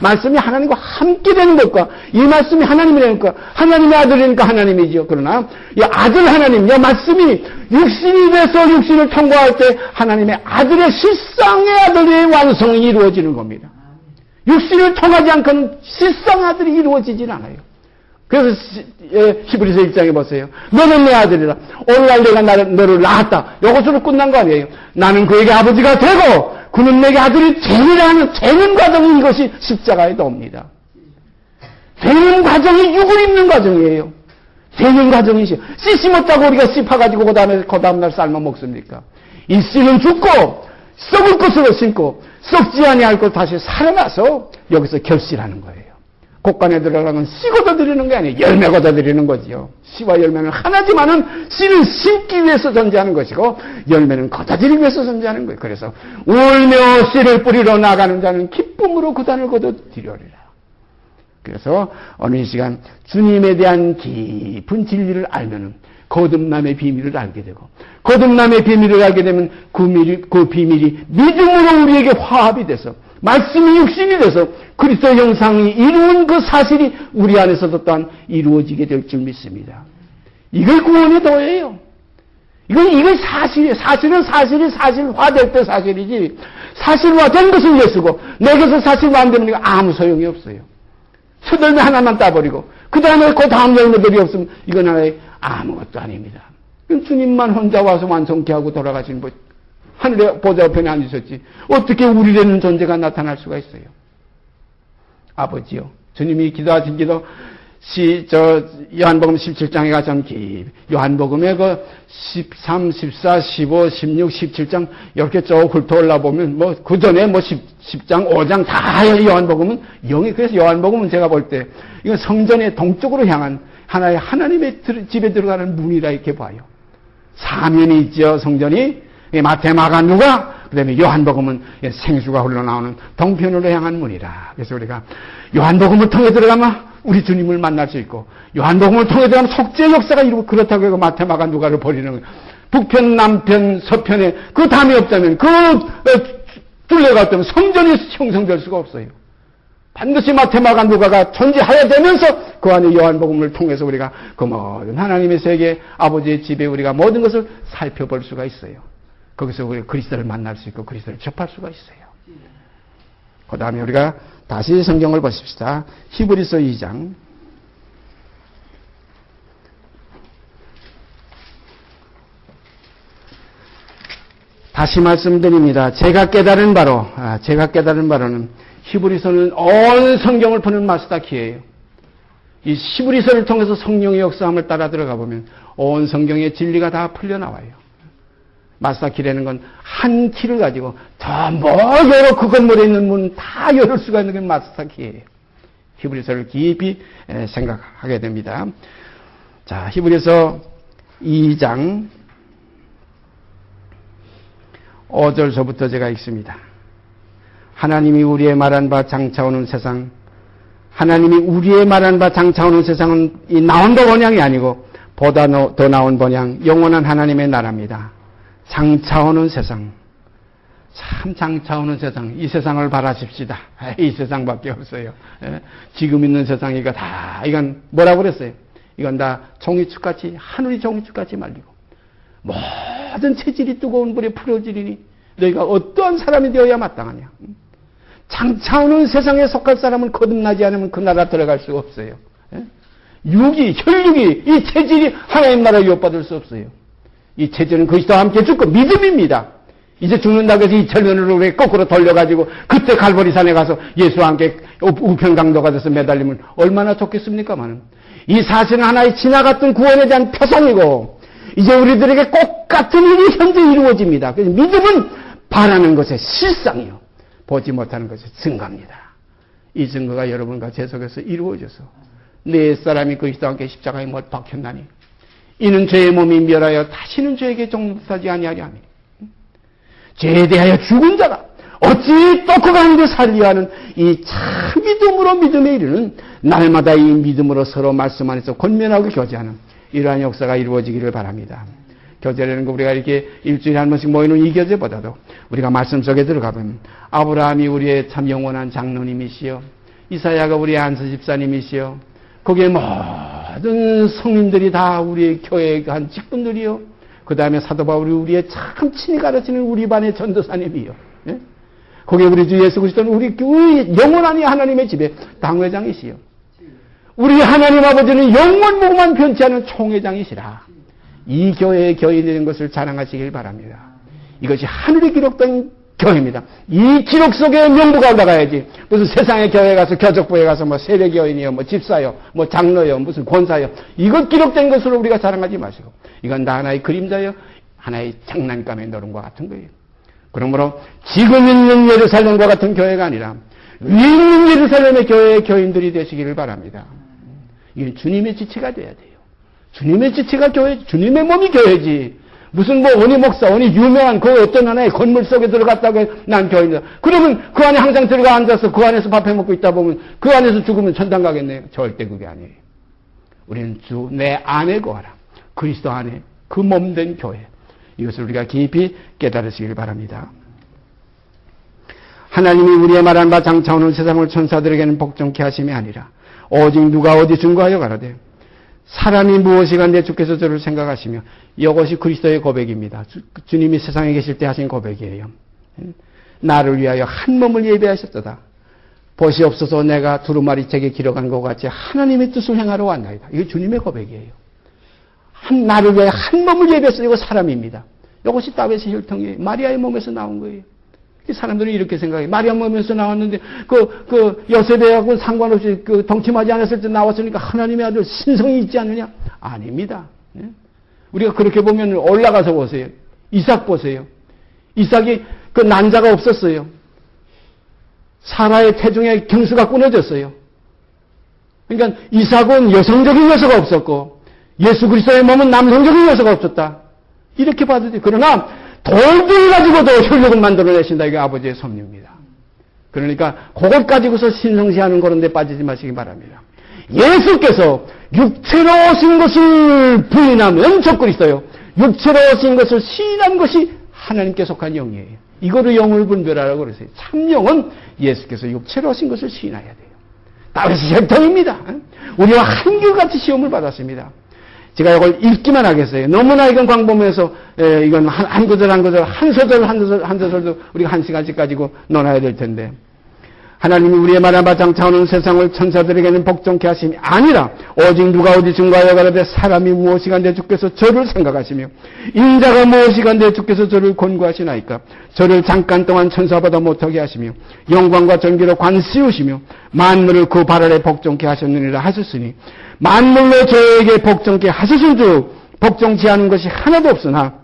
말씀이 하나님과 함께 되는 것과 이 말씀이 하나님이라는 것과 하나님의 아들이니까 하나님이죠. 그러나 이 아들 하나님, 이 말씀이 육신이 돼서 육신을 통과할 때 하나님의 아들의 실상의 아들의 완성이 이루어지는 겁니다. 육신을 통하지 않고는 실상 아들이 이루어지질 않아요. 그래서 히브리서 1장에 보세요. 너는 내 아들이라. 오늘날 내가 너를 낳았다. 이것으로 끝난 거 아니에요. 나는 그에게 아버지가 되고 그는 내게 아들이 되리라는 되는 과정이 이것이 십자가에 나옵니다. 되는 과정이 육을 입는 과정이에요. 되는 과정이시요. 씨 심었다고 우리가 씨 파가지고 그 다음날 삶아 먹습니까? 이 씨는 죽고 썩을 것으로 심고 썩지 아니할 것 다시 살아나서 여기서 결실하는 거예요. 곡간에 들어가는 씨 걷어들이는 게 아니에요. 열매 걷어들이는 거지요. 씨와 열매는 하나지만은 씨는 심기 위해서 존재하는 것이고 열매는 걷어들이기 위해서 존재하는 거예요. 그래서 울며 씨를 뿌리러 나가는 자는 기쁨으로 그 단을 걷어들이리라. 그래서 어느 이 시간 주님에 대한 깊은 진리를 알면은 거듭남의 비밀을 알게 되고 거듭남의 비밀을 알게 되면 그 비밀이 믿음으로 우리에게 화합이 돼서 말씀이 육신이 돼서 그리스도 형상이 이루은 그 사실이 우리 안에서도 또한 이루어지게 될 줄 믿습니다. 이걸 구원의 도예요. 이건 사실이에요. 사실은 사실이 사실화될 때 사실이지 사실화된 것은 예수고 내게서 사실화 안 되면 아무 소용이 없어요. 첫 열매 하나만 따버리고 그 다음에 그 다음 열매들이 없으면 이건 하나의 아무것도 아닙니다. 주님만 혼자 와서 완성케 하고 돌아가신 분 하늘의 보좌 우편에 앉으셨지 어떻게 우리라는 존재가 나타날 수가 있어요? 아버지요. 주님이 기도하신 기도 요한복음 17장에 가서 요한복음의 그 13, 14, 15, 16, 17장 이렇게 쭉 훑어올라 보면 그 전에 10장, 5장 다 요한복음은 그래서 요한복음은 제가 볼 때 이건 성전의 동쪽으로 향한 하나의 하나님의 집에 들어가는 문이라 이렇게 봐요. 사면이 있죠, 성전이. 마태, 마가, 누가, 그 다음에 요한복음은 생수가 흘러나오는 동편으로 향한 문이라. 그래서 우리가 요한복음을 통해 들어가면 우리 주님을 만날 수 있고, 요한복음을 통해 들어가면 속죄 역사가 이루고, 그렇다고 해서 마태, 마가, 누가를 버리는 거예요. 북편, 남편, 서편에 그 담이 없다면, 그 둘레가 없다면 성전이 형성될 수가 없어요. 반드시 마태, 마가, 누가가 존재하여야 되면서 그 안에 요한복음을 통해서 우리가 그 모든 하나님의 세계, 아버지의 집에 우리가 모든 것을 살펴볼 수가 있어요. 거기서 우리가 그리스도를 만날 수 있고 그리스도를 접할 수가 있어요. 그 다음에 우리가 다시 성경을 보십시다. 히브리서 2장. 다시 말씀드립니다. 제가 깨달은 바로는 히브리서는 온 성경을 푸는 마스터키예요. 이 히브리서를 통해서 성령의 역사함을 따라 들어가 보면 온 성경의 진리가 다 풀려나와요. 마스터키라는 건 한 키를 가지고 더 멀어 그 건물에 있는 문 다 열을 수가 있는 게 마스터키예요. 히브리서를 깊이 생각하게 됩니다. 자, 히브리서 2장 5절서부터 제가 읽습니다. 하나님이 우리의 말한 바 장차오는 세상, 하나님이 우리의 말한 바 장차오는 세상은 이 나온다 번향이 아니고 보다 더 나온 번향, 영원한 하나님의 나라입니다. 장차오는 세상. 자, 참 장차오는 세상, 이 세상을 바라십시다. 이 세상밖에 없어요. 지금 있는 세상 이거 다 이건 뭐라고 그랬어요? 이건 다 종이축같이 하늘이 종이축같이 말리고 모든 체질이 뜨거운 불에 풀어지리니 너희가 어떠한 사람이 되어야 마땅하냐. 장차오는 세상에 속할 사람은 거듭나지 않으면 그 나라 들어갈 수가 없어요. 육이, 혈육이, 이 체질이 하나님 나라에 유업받을 수 없어요. 이 체질은 그리스도와 함께 죽고 믿음입니다. 이제 죽는다고 해서 이 절면으로 왜 거꾸로 돌려가지고 그때 갈보리산에 가서 예수와 함께 우편강도가 돼서 매달리면 얼마나 좋겠습니까만은. 이 사실은 하나의 지나갔던 구원에 대한 표상이고 이제 우리들에게 꼭 같은 일이 현재 이루어집니다. 그래서 믿음은 바라는 것의 실상이요. 보지 못하는 것의 증거입니다. 이 증거가 여러분과 제 속에서 이루어져서 내 사람이 그리스도와 함께 십자가에 못 박혔나니 이는 죄의 몸이 멸하여 다시는 죄에게 종사하지 아니하려 하니 죄에 대하여 죽은 자가 어찌 또 그 가운데 살리려 하는 이 참 믿음으로 믿음에 이르는 날마다 이 믿음으로 서로 말씀 안에서 권면하고 교제하는 이러한 역사가 이루어지기를 바랍니다. 교제라는 거 우리가 이렇게 일주일에 한 번씩 모이는 이 교제보다도 우리가 말씀 속에 들어가면 아브라함이 우리의 참 영원한 장로님이시여 이사야가 우리의 안수 집사님이시여 거기에 모든 성인들이 다 우리의 교회의 한 직분들이요 그 다음에 사도 바울이 우리의 참 친히 가르치는 우리 반의 전도사님이요 예? 거기에 우리 주 예수 그리스도는 우리 영원한 하나님의 집에 당회장이시요 우리 하나님 아버지는 영원무궁한 변치 않은 총회장이시라. 이 교회의 교인이 된 것을 자랑하시길 바랍니다. 이것이 하늘에 기록된 교회입니다. 이 기록 속에 명부가 올라가야지. 무슨 세상의 교회에 가서 교적부에 가서 뭐 세례교인이요, 뭐 집사요, 뭐 장로요, 무슨 권사요. 이것 기록된 것으로 우리가 자랑하지 마시고. 이건 다 하나의 그림자요, 하나의 장난감의 노름과 같은 거예요. 그러므로 지금 있는 예루살렘과 같은 교회가 아니라 위에 있는 예루살렘의 교회의 교인들이 되시기를 바랍니다. 이건 주님의 지체가 돼야 돼요. 주님의 지체가 교회, 주님의 몸이 교회지. 무슨 뭐 어느 목사, 어느 유명한 그 어떤 하나의 건물 속에 들어갔다고 난 교인이다. 그러면 그 안에 항상 들어가 앉아서 그 안에서 밥해 먹고 있다 보면 그 안에서 죽으면 천당 가겠네요. 절대 그게 아니에요. 우리는 주 내 안에 거하라. 그리스도 안에 그 몸된 교회. 이것을 우리가 깊이 깨달으시길 바랍니다. 하나님이 우리의 말한 바 장차오는 세상을 천사들에게는 복종케 하심이 아니라 오직 누가 어디 증거하여 가라되 사람이 무엇이간데 주께서 저를 생각하시며 이것이 그리스도의 고백입니다. 주님이 세상에 계실 때 하신 고백이에요. 나를 위하여 한 몸을 예배하셨도다. 보시옵소서 내가 두루마리 책에 기록한 것 같이 하나님의 뜻을 행하러 왔나이다. 이게 주님의 고백이에요. 나를 위하여 한 몸을 예배했어요. 이거 사람입니다. 이것이 다윗의 혈통이에요. 마리아의 몸에서 나온 거예요. 사람들이 이렇게 생각해요. 마리아 몸에서 나왔는데, 요셉하고는 상관없이 동침하지 않았을 때 나왔으니까 하나님의 아들 신성이 있지 않느냐? 아닙니다. 네? 우리가 그렇게 보면 올라가서 보세요. 이삭 보세요. 이삭이 그 난자가 없었어요. 사라의 태중에 경수가 끊어졌어요. 그러니까 이삭은 여성적인 요소가 없었고, 예수 그리스도의 몸은 남성적인 요소가 없었다. 이렇게 봐도 돼요. 그러나, 돌들 가지고도 혈육을 만들어내신다. 이게 아버지의 섭리입니다. 그러니까 그것 가지고서 신성시하는 그런 데 빠지지 마시기 바랍니다. 예수께서 육체로 오신 것을 부인하면 적그리스도요. 육체로 오신 것을 시인한 것이 하나님께 속한 영이에요. 이거를 영을 분별하라고 그러세요. 참영은 예수께서 육체로 오신 것을 시인해야 돼요. 다윗의 혈통입니다. 우리와 한결같이 시험을 받았습니다. 제가 이걸 읽기만 하겠어요. 너무나 이건 광범위해서 이건 한 구절 한 구절 한 소절도 우리가 한 시간씩 가지고 논해야 될 텐데 하나님이 우리의 말한 바 장차오는 세상을 천사들에게는 복종케 하심이 아니라 오직 누가 어디 증거하여 가라되 사람이 무엇이간데 주께서 저를 생각하시며 인자가 무엇이간데 주께서 저를 권고하시나이까 저를 잠깐 동안 천사보다 못하게 하시며 영광과 존귀로 관씌우시며 만물을 그 발 아래 복종케 하셨느니라 하셨으니 만물로 저에게 복종케 하셨은 주 복종치 않은 것이 하나도 없으나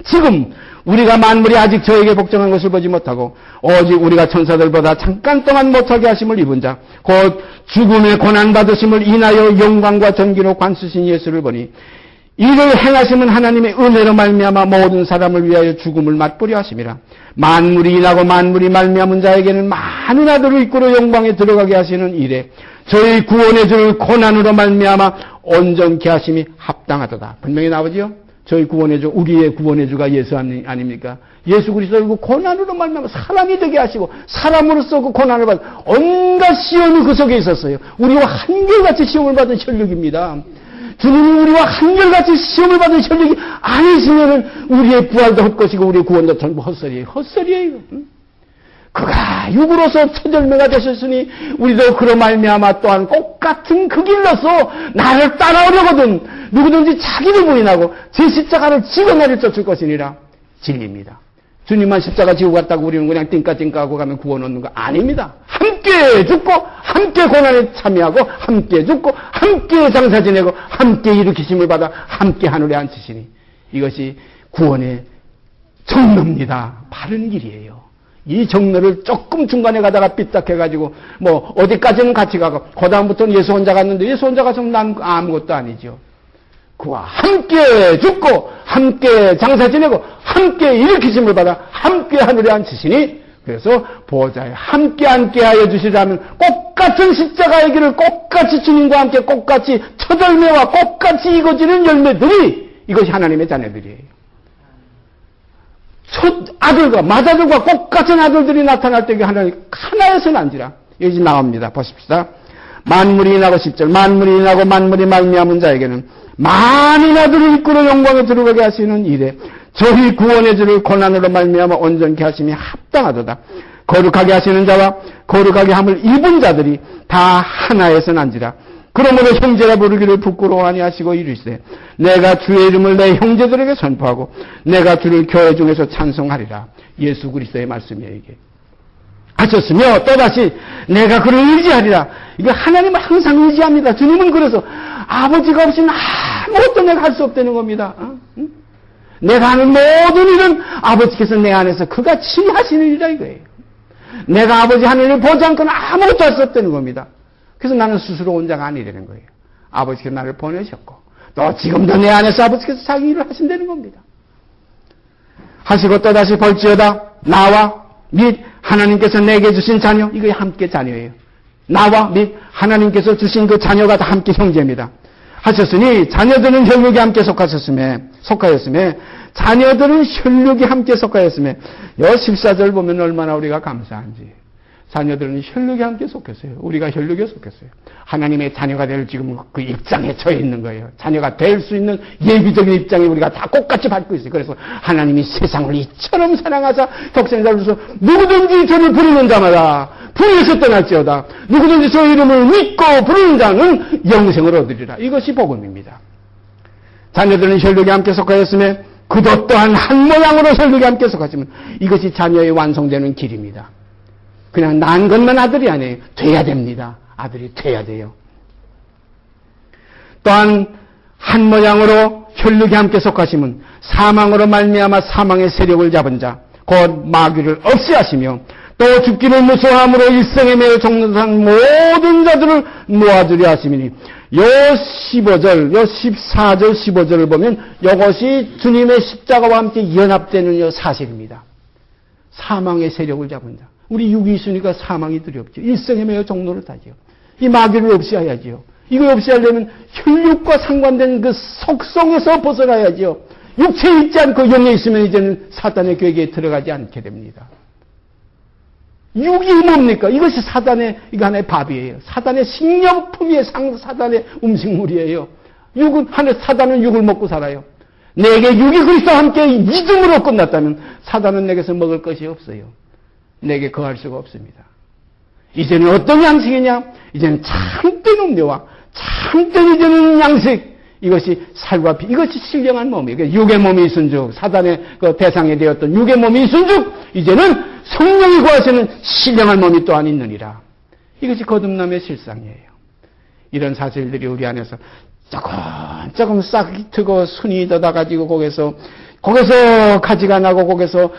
지금 우리가 만물이 아직 저에게 복종한 것을 보지 못하고 오직 우리가 천사들보다 잠깐 동안 못하게 하심을 입은 자 곧 죽음의 고난받으심을 인하여 영광과 존귀로 관수신 예수를 보니 이를 행하심은 하나님의 은혜로 말미암아 모든 사람을 위하여 죽음을 맛보려 하심이라. 만물이 인하고 만물이 말미암은 자에게는 많은 아들을 이끌어 영광에 들어가게 하시는 일에 저희 구원의 주를 고난으로 말미암아 온전케 하심이 합당하도다. 분명히 나오지요? 저희 구원의 주, 우리의 구원의 주가 예수 아닙니까? 예수 그리스도의 그 고난으로 말미암아 사람이 되게 하시고 사람으로서 그 고난을 받은 온갖 시험이 그 속에 있었어요. 우리와 한결같이 시험을 받은 혈육입니다. 주님이 우리와 한결같이 시험을 받은 혈육이 아니시면은 우리의 부활도 헛것이고 우리의 구원도 전부 헛소리예요. 헛소리예요. 그가 육으로서 처절매가 되셨으니 우리도 그로 말미암아 또한 똑같은 그 길로서 나를 따라오려거든 누구든지 자기를 부인하고 제 십자가를 지고 나를 쫓을 것이니라. 진리입니다. 주님만 십자가 지고 갔다고 우리는 그냥 띵까띵까하고 가면 구원 얻는 거 아닙니다. 함께 죽고 함께 고난에 참여하고 함께 죽고 함께 장사 지내고 함께 일으키심을 받아 함께 하늘에 앉히시니 이것이 구원의 정로입니다. 바른 길이에요. 이 정로를 조금 중간에 가다가 삐딱해가지고 뭐 어디까지는 같이 가고 그 다음부터는 예수 혼자 갔는데 예수 혼자 가서 난 아무것도 아니죠. 그와 함께 죽고 함께 장사 지내고 함께 일으키심을 받아 함께 하늘에 앉히시니 그래서 보호자에 함께 하여 주시라면 똑같은 십자가의 길을 똑같이 주님과 함께 똑같이 처절매와 똑같이 이거지는 열매들이 이것이 하나님의 자녀들이에요. 첫 아들과 맏아들과 똑같은 아들들이 나타날 때 하나님 하나에서 난지라. 여기 나옵니다. 보십시다. 만물이 인하고 10절 만물이 인하고 만물이 말미암은 자에게는 많은 아들을 이끌어 영광에 들어가게 하시는 이래 저희 구원의 줄을 고난으로 말미암아 온전케 하심이 합당하도다. 거룩하게 하시는 자와 거룩하게 함을 입은 자들이 다 하나에서 난지라. 그러므로 형제라 부르기를 부끄러워하니 하시고 이르시되 내가 주의 이름을 내 형제들에게 선포하고 내가 주를 교회 중에서 찬송하리라. 예수 그리스도의 말씀이에요. 이게 하셨으며 또다시 내가 그를 의지하리라. 이거 하나님은 항상 의지합니다. 주님은 그래서 아버지가 없이는 아무것도 내가 할 수 없다는 겁니다. 응? 내가 하는 모든 일은 아버지께서 내 안에서 그가 친하시는 일이라 이거예요. 내가 아버지 하는 일을 보지 않고는 아무것도 할 수 없다는 겁니다. 그래서 나는 스스로 혼자가 아니라는 거예요. 아버지께서 나를 보내셨고 또 지금도 내 안에서 아버지께서 자기 일을 하신다는 겁니다. 하시고 또다시 볼지어다 나와 및 하나님께서 내게 주신 자녀 이거 함께 자녀예요. 나와 및 하나님께서 주신 그 자녀가 다 함께 형제입니다. 하셨으니 자녀들은 혈육이 함께 속하였음에 자녀들은 혈육이 함께 속하였음에 여 14절 보면 얼마나 우리가 감사한지. 자녀들은 혈육이 함께 속했어요. 우리가 혈육에 속했어요. 하나님의 자녀가 될 지금 그 입장에 처해 있는 거예요. 자녀가 될 수 있는 예비적인 입장에 우리가 다 똑같이 밟고 있어요. 그래서 하나님이 세상을 이처럼 사랑하사 독생자를 주셔서 누구든지 저를 부르는 자마다 불에서 떠날지어다. 누구든지 저 이름을 믿고 부르는 자는 영생을 얻으리라. 이것이 복음입니다. 자녀들은 혈육이 함께 속하였음에 그도 또한 한 모양으로 혈육이 함께 속하시면 이것이 자녀의 완성되는 길입니다. 그냥 난 것만 아들이 아니에요. 돼야 됩니다. 아들이 돼야 돼요. 또한 한 모양으로 혈육이 함께 속하시면 사망으로 말미암아 사망의 세력을 잡은 자 곧 마귀를 없이 하시며 또 죽기를 무서워함으로 일생에 매여 종로산 모든 자들을 모아주려 하시니 요 15절, 요 14절, 15절을 보면 이것이 주님의 십자가와 함께 연합되는 요 사실입니다. 사망의 세력을 잡은 자. 우리 육이 있으니까 사망이 두렵죠. 일생에 매여 종로를 타죠. 이 마귀를 없이 해야죠. 이거 없이 하려면 혈육과 상관된 그 속성에서 벗어나야죠. 육체에 있지 않고 영에 있으면 이제는 사단의 괴계에 들어가지 않게 됩니다. 육이 뭡니까? 이것이 사단의, 이거 하나의 밥이에요. 사단의 식료품이에요. 사단의 음식물이에요. 육은, 사단은 육을 먹고 살아요. 내게 육이 그리스도와 함께 믿음으로 끝났다면 사단은 내게서 먹을 것이 없어요. 내게 거할 수가 없습니다. 이제는 어떤 양식이냐? 이제는 참된 음료와 참된 이제는 양식. 이것이 살과 피, 이것이 신령한 몸이에요. 육의 몸이 있은즉, 사단의 그 대상이 되었던 육의 몸이 있은즉, 이제는 성령이 구하시는 신령한 몸이 또한 있느니라. 이것이 거듭남의 실상이에요. 이런 사실들이 우리 안에서 조금 싹이 트고 순이 돋아가지고 거기서 가지가 나고 거기서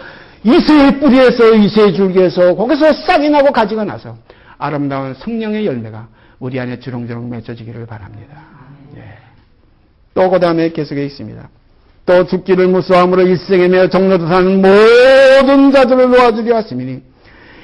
이새의 뿌리에서 이새의 줄기에서 거기서 싹이 나고 가지가 나서 아름다운 성령의 열매가 우리 안에 주렁주렁 맺어지기를 바랍니다. 또 그 다음에 계속해 있습니다. 또 죽기를 무서워함으로 일생에 매여 종로도 사는 모든 자들을 놓아주려 하시니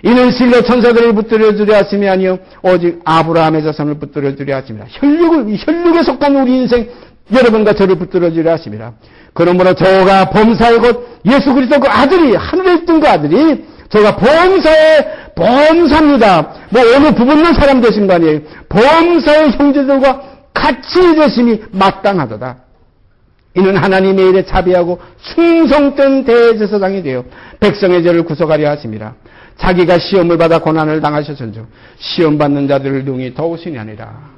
이는 실로 천사들을 붙들어 주려 하심이 아니요 오직 아브라함의 자손을 붙들어 주려 하심이라. 혈육에 속한 우리 인생 여러분과 저를 붙들어주려 하십니다. 그러므로 저가 범사의 곧 예수 그리스도 그 아들이, 하늘에 있던 그 아들이 저가 범사입니다. 뭐 어느 부분만 사람 되신 거 아니에요. 범사의 형제들과 같이 되심이 마땅하도다. 이는 하나님의 일에 자비하고 충성된 대제사장이 되어 백성의 죄를 구속하려 하심이라. 자기가 시험을 받아 고난을 당하셨은즉 시험 받는 자들을 능히 도우시니 아니라.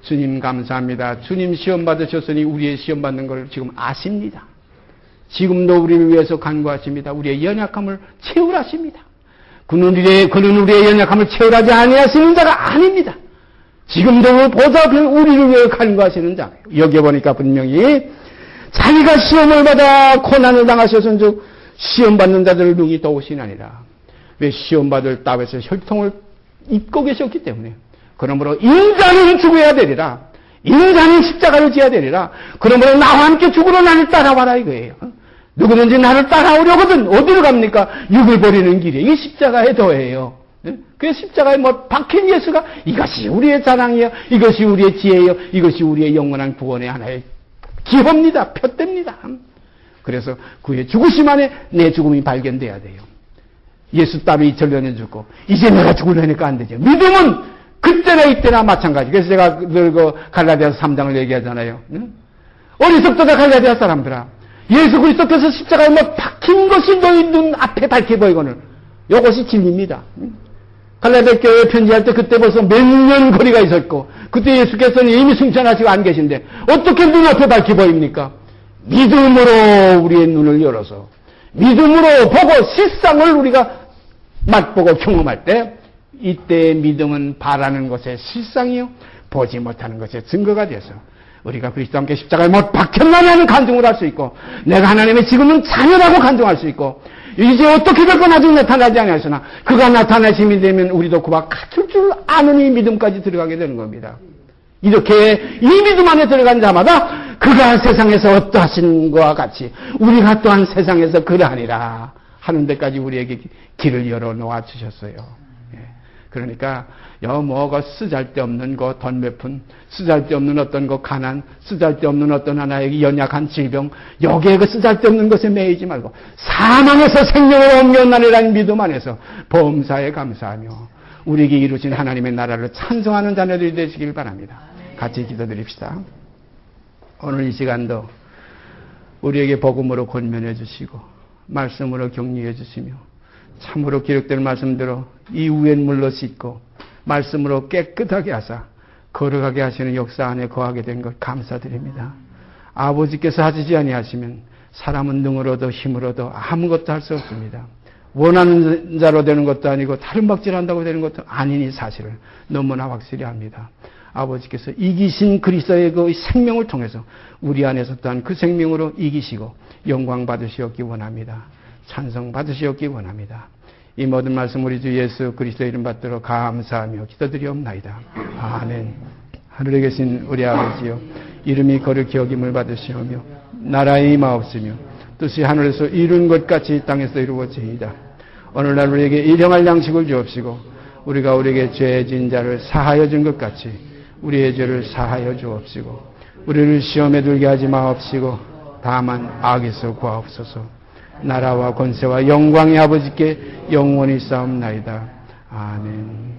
주님 감사합니다. 주님 시험 받으셨으니 우리의 시험 받는 걸 지금 아십니다. 지금도 우리를 위해서 간구하십니다. 우리의 연약함을 채우라십니다. 그는 우리의 연약함을 채우라지 아니하시는 자가 아닙니다. 지금도 보살펴 우리를 위해 간구하시는 자예요. 여기 보니까 분명히 자기가 시험을 받아 고난을 당하셨은즉 시험 받는 자들을 능히 도우시니 아니라. 왜 시험 받을 따위에서 혈통을 입고 계셨기 때문에. 그러므로 인자는 죽어야 되리라. 인자는 십자가를 지어야 되리라. 그러므로 나와 함께 죽으러 나를 따라와라 이거예요. 누구든지 나를 따라오려거든 어디로 갑니까? 육을 버리는 길이에요. 이게 십자가의 도예요. 그 십자가에 박힌 예수가 이것이 우리의 자랑이에요. 이것이 우리의 지혜예요. 이것이 우리의 영원한 구원의 하나의 기호입니다. 표대입니다. 그래서 그의 죽으심 안에 내 죽음이 발견돼야 돼요. 예수 따위 전련해 죽고 이제 내가 죽으려니까 안 되죠. 믿음은 그때나 이때나 마찬가지. 그래서 제가 늘 그 갈라디아서 3장을 얘기하잖아요. 어리석도다 갈라디아 사람들아. 예수 그리스도께서 십자가에 박힌 것이 너희 눈 앞에 밝게 보이거늘. 이것이 진리입니다. 갈라디아 교회 편지할 때 그때 벌써 몇 년 거리가 있었고 그때 예수께서는 이미 승천하시고 안 계신데 어떻게 눈앞에 밝게 보입니까? 믿음으로 우리의 눈을 열어서 믿음으로 보고 실상을 우리가 맛보고 경험할 때 이때의 믿음은 바라는 것의 실상이요 보지 못하는 것의 증거가 돼서 우리가 그리스도와 함께 십자가에 못 박혔나니 하는 간증을 할 수 있고 내가 하나님의 지금은 자녀라고 간증할 수 있고 이제 어떻게 될 건 아직 나타나지 않았으나 그가 나타나심이 되면 우리도 그와 같을 줄 아는 이 믿음까지 들어가게 되는 겁니다. 이렇게 이 믿음 안에 들어간 자마다 그가 세상에서 어떠하신 것과 같이 우리가 또한 세상에서 그러하니라 하는 데까지 우리에게 길을 열어 놓아 주셨어요. 그러니까 뭐가 쓰잘데없는 거 돈 몇 푼, 쓰잘데없는 어떤 거 가난, 쓰잘데없는 어떤 하나의 연약한 질병, 여기에 그 쓰잘데없는 것에 매이지 말고 사망에서 생명을 옮겨나리라는 믿음 안에서 범사에 감사하며 우리에게 이루신 하나님의 나라를 찬송하는 자녀들이 되시길 바랍니다. 같이 기도드립시다. 오늘 이 시간도 우리에게 복음으로 권면해 주시고 말씀으로 격려해 주시며 참으로 기록된 말씀대로 이후엔 물로 씻고 말씀으로 깨끗하게 하사 걸어가게 하시는 역사 안에 거하게 된 것 감사드립니다. 아버지께서 하시지 아니하시면 사람은 능으로도 힘으로도 아무것도 할 수 없습니다. 원하는 자로 되는 것도 아니고 다른 박질한다고 되는 것도 아니니 사실을 너무나 확실히 합니다. 아버지께서 이기신 그리스도의 그 생명을 통해서 우리 안에서 또한 그 생명으로 이기시고 영광 받으시옵기 원합니다. 찬송 받으시옵기 원합니다. 이 모든 말씀 우리 주 예수 그리스도의 이름 받들어 감사하며 기도드리옵나이다. 아멘. 하늘에 계신 우리 아버지여 이름이 거룩히 여김을 받으시오며 나라의 임하옵시며 뜻이 하늘에서 이룬 것 같이 땅에서 이루어지이다. 오늘날 우리에게 일용할 양식을 주옵시고 우리가 우리에게 죄 진 자를 사하여 준 것 같이 우리의 죄를 사하여 주옵시고 우리를 시험에 들게 하지 마옵시고 다만 악에서 구하옵소서. 나라와 권세와 영광의 아버지께 영원히 싸움나이다. 아멘.